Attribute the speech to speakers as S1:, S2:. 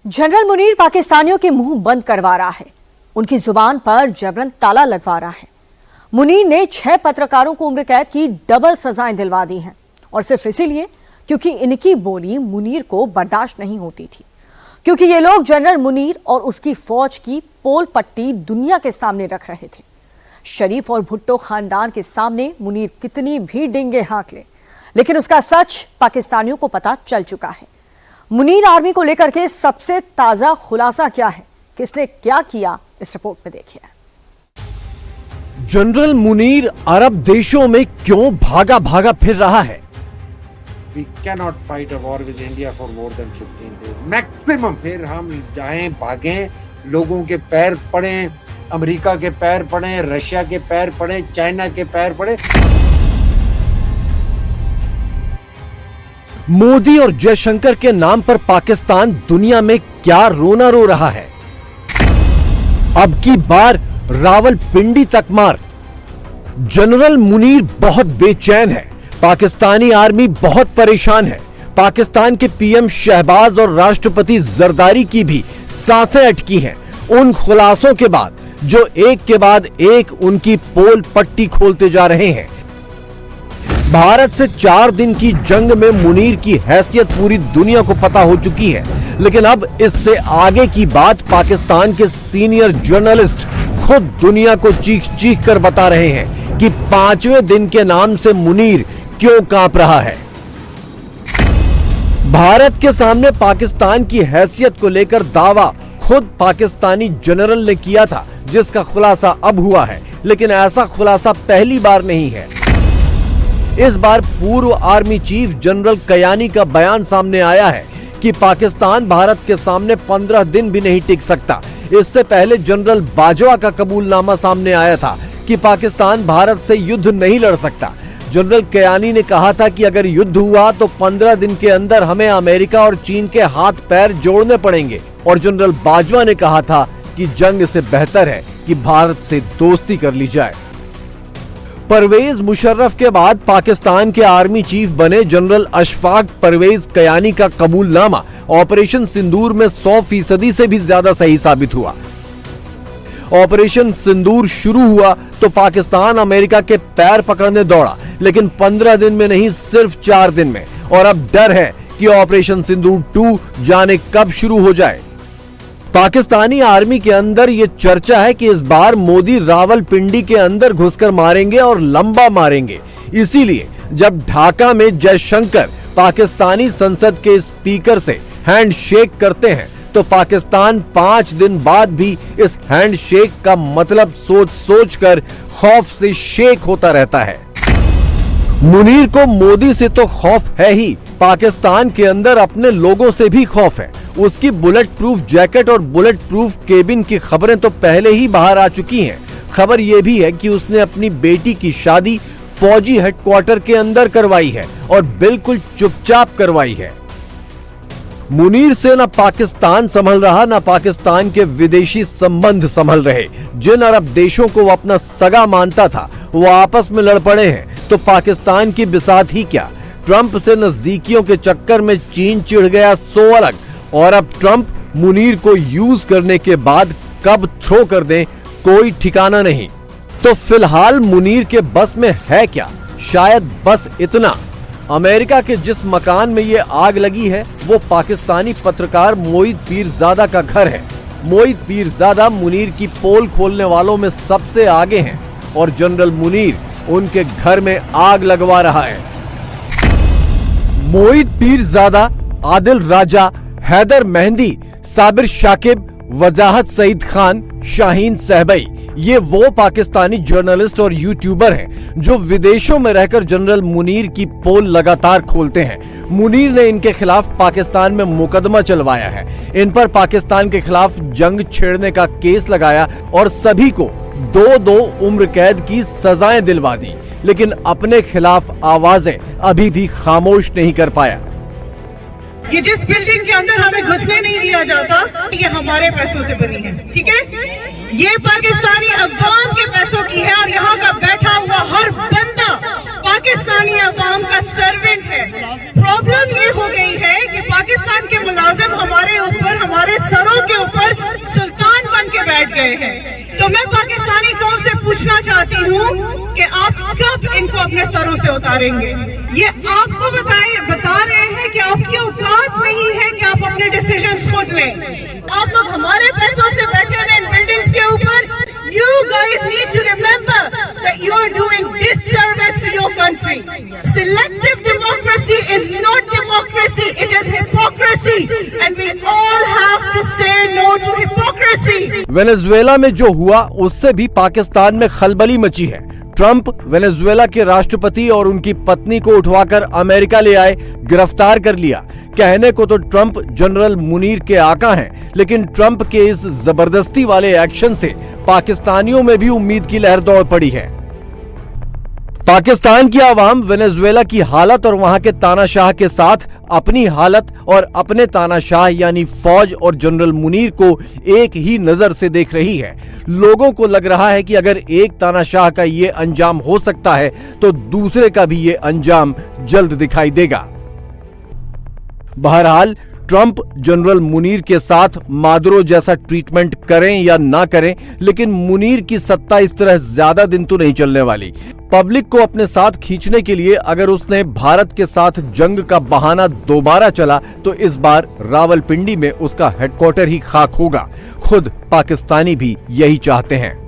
S1: General Munir पाकिस्तानियों के मुंह बंद करवा रहा है, उनकी जुबान पर जबरन ताला लगवा रहा है। मुनीर ने 6 पत्रकारों को उम्र कैद की डबल सजाएं दिलवा दी हैं और सिर्फ इसीलिए क्योंकि इनकी बोली मुनीर को बर्दाश्त नहीं होती थी, क्योंकि ये लोग जनरल मुनीर और उसकी फौज की पोल पट्टी दुनिया के सामने रख रहे थे। शरीफ और भुट्टो खानदान के सामने मुनीर कितनी भी डिंगे हाँक ले, लेकिन उसका सच पाकिस्तानियों को पता चल चुका है। मुनीर आर्मी को लेकर के सबसे ताजा खुलासा क्या है, किसने क्या किया, इस रिपोर्ट में देखिए।
S2: जनरल मुनीर अरब देशों में क्यों भागा भागा फिर रहा है?
S3: We cannot fight a war with India for more than 15 days maximum। फिर हम जाएं, भागें, लोगों के पैर पड़े, अमेरिका के पैर पड़े, रशिया के पैर पड़े, चाइना के पैर पड़े।
S2: मोदी और जयशंकर के नाम पर पाकिस्तान दुनिया में क्या रोना रो रहा है? अब की बार रावलपिंडी तक मार। जनरल मुनीर बहुत बेचैन है, पाकिस्तानी आर्मी बहुत परेशान है, पाकिस्तान के पीएम शहबाज और राष्ट्रपति जरदारी की भी सांसें अटकी हैं उन खुलासों के बाद जो एक के बाद एक उनकी पोल पट्टी खोलते जा रहे हैं। भारत से 4 दिन की जंग में मुनीर की हैसियत पूरी दुनिया को पता हो चुकी है, लेकिन अब इससे आगे की बात पाकिस्तान के सीनियर जर्नलिस्ट खुद दुनिया को चीख चीख कर बता रहे हैं कि 5वें दिन के नाम से मुनीर क्यों कांप रहा है। भारत के सामने पाकिस्तान की हैसियत को लेकर दावा खुद पाकिस्तानी जनरल ने किया था, जिसका खुलासा अब हुआ है, लेकिन ऐसा खुलासा पहली बार नहीं है। इस बार पूर्व आर्मी चीफ जनरल कयानी का बयान सामने आया है कि पाकिस्तान भारत के सामने 15 दिन भी नहीं टिक सकता। इससे पहले जनरल बाजवा का कबूलनामा सामने आया था कि पाकिस्तान भारत से युद्ध नहीं लड़ सकता। जनरल कयानी ने कहा था कि अगर युद्ध हुआ तो 15 दिन के अंदर हमें अमेरिका और चीन के हाथ पैर जोड़ने पड़ेंगे, और जनरल बाजवा ने कहा था कि जंग से बेहतर है कि भारत से दोस्ती कर ली जाए। परवेज मुशर्रफ के बाद पाकिस्तान के आर्मी चीफ बने जनरल अशफाक परवेज कयानी का कबूलनामा ऑपरेशन सिंदूर में 100% से भी ज्यादा सही साबित हुआ। ऑपरेशन सिंदूर शुरू हुआ तो पाकिस्तान अमेरिका के पैर पकड़ने दौड़ा, लेकिन 15 दिन में नहीं, सिर्फ 4 दिन में। और अब डर है कि ऑपरेशन सिंदूर 2 जाने कब शुरू हो जाए। पाकिस्तानी आर्मी के अंदर यह चर्चा है कि इस बार मोदी रावलपिंडी के अंदर घुसकर मारेंगे और लंबा मारेंगे। इसीलिए जब ढाका में जयशंकर पाकिस्तानी संसद के स्पीकर से हैंडशेक करते हैं तो पाकिस्तान 5 दिन बाद भी इस हैंडशेक का मतलब सोच सोच कर खौफ से शेक होता रहता है। मुनीर को मोदी से तो खौफ है ही, पाकिस्तान के अंदर अपने लोगों से भी खौफ है। उसकी बुलेट प्रूफ जैकेट और बुलेट प्रूफ केबिन की खबरें तो पहले ही बाहर आ चुकी हैं। खबर यह भी है कि उसने अपनी बेटी की शादी फौजी हेडक्वार्टर के अंदर करवाई है और बिल्कुल चुपचाप करवाई है। मुनीर से न पाकिस्तान संभल रहा, न पाकिस्तान के विदेशी संबंध संभल रहे। जिन अरब देशों को वो अपना सगा मानता था वो आपस में लड़ पड़े हैं, तो पाकिस्तान की बिसात ही क्या। ट्रंप से नजदीकियों के चक्कर में चीन चिढ़ गया सो अलग, और अब ट्रंप मुनीर को यूज करने के बाद कब थ्रो कर दें कोई ठिकाना नहीं। तो फिलहाल मुनीर के बस में है क्या? शायद बस इतना, अमेरिका के जिस मकान में ये आग लगी है वो पाकिस्तानी पत्रकार मोईद पीरजादा का घर है। मोईद पीरजादा मुनीर की पोल खोलने वालों में सबसे आगे हैं और जनरल मुनीर उनके घर में आग लगवा रहा है। मोईद पीरजादा, आदिल राजा, हैदर मेहंदी, साबिर शाकिब, वजाहत सईद खान, शाहीन सहबई, ये वो पाकिस्तानी जर्नलिस्ट और यूट्यूबर हैं जो विदेशों में रहकर जनरल मुनीर की पोल लगातार खोलते हैं। मुनीर ने इनके खिलाफ पाकिस्तान में मुकदमा चलवाया है, इन पर पाकिस्तान के खिलाफ जंग छेड़ने का केस लगाया और सभी को 2-2 उम्र कैद की सजाएं दिलवा दी, लेकिन अपने खिलाफ आवाजें अभी भी खामोश नहीं कर पाया।
S4: ये जिस बिल्डिंग के अंदर हमें घुसने नहीं दिया जाता, ये हमारे पैसों से बनी है, ठीक है? ये पाकिस्तानी अवाम के पैसों की है और यहाँ का बैठा हुआ हर बंदा पाकिस्तानी अवाम का सर्वेंट है। प्रॉब्लम ये हो गई है कि पाकिस्तान के मुलाजिम हमारे ऊपर हमारे गए हैं। तो मैं पाकिस्तानी कौम से पूछना चाहती हूँ कि आप कब इनको अपने सरों से उतारेंगे। ये आपको बता रहे हैं कि आपकी औकात नहीं है कि आप अपने डिसीजंस खुद लें। आप लोग हमारे पैसों से बैठे हुए इन बिल्डिंग्स के ऊपर। You guys need to remember that you are doing disservice to your country. Selective democracy is not democracy, it is hypocrisy, and we all have to say no to hypocrisy.
S2: Venezuela में जो हुआ उससे भी पाकिस्तान में खलबली मची है। Trump Venezuela के राष्ट्रपति और उनकी पत्नी को उठवाकर अमेरिका ले आए, गिरफ्तार कर लिया। कहने को तो ट्रंप जनरल मुनीर के आका हैं, लेकिन ट्रंप के इस जबरदस्ती वाले एक्शन से पाकिस्तानियों में भी उम्मीद की लहर दौड़ पड़ी है। पाकिस्तान की आवाम वेनेजुएला की हालत और वहां के तानाशाह के साथ अपनी हालत और अपने तानाशाह यानी फौज और जनरल मुनीर को एक ही नजर से देख रही है। लोगों को लग रहा है कि अगर एक तानाशाह का ये अंजाम हो सकता है तो दूसरे का भी ये अंजाम जल्द दिखाई देगा। बहरहाल ट्रंप जनरल मुनीर के साथ मादुरो जैसा ट्रीटमेंट करें या ना करें, लेकिन मुनीर की सत्ता इस तरह ज्यादा दिन तो नहीं चलने वाली। पब्लिक को अपने साथ खींचने के लिए अगर उसने भारत के साथ जंग का बहाना दोबारा चला तो इस बार रावलपिंडी में उसका हेडक्वार्टर ही खाक होगा। खुद पाकिस्तानी भी यही चाहते हैं।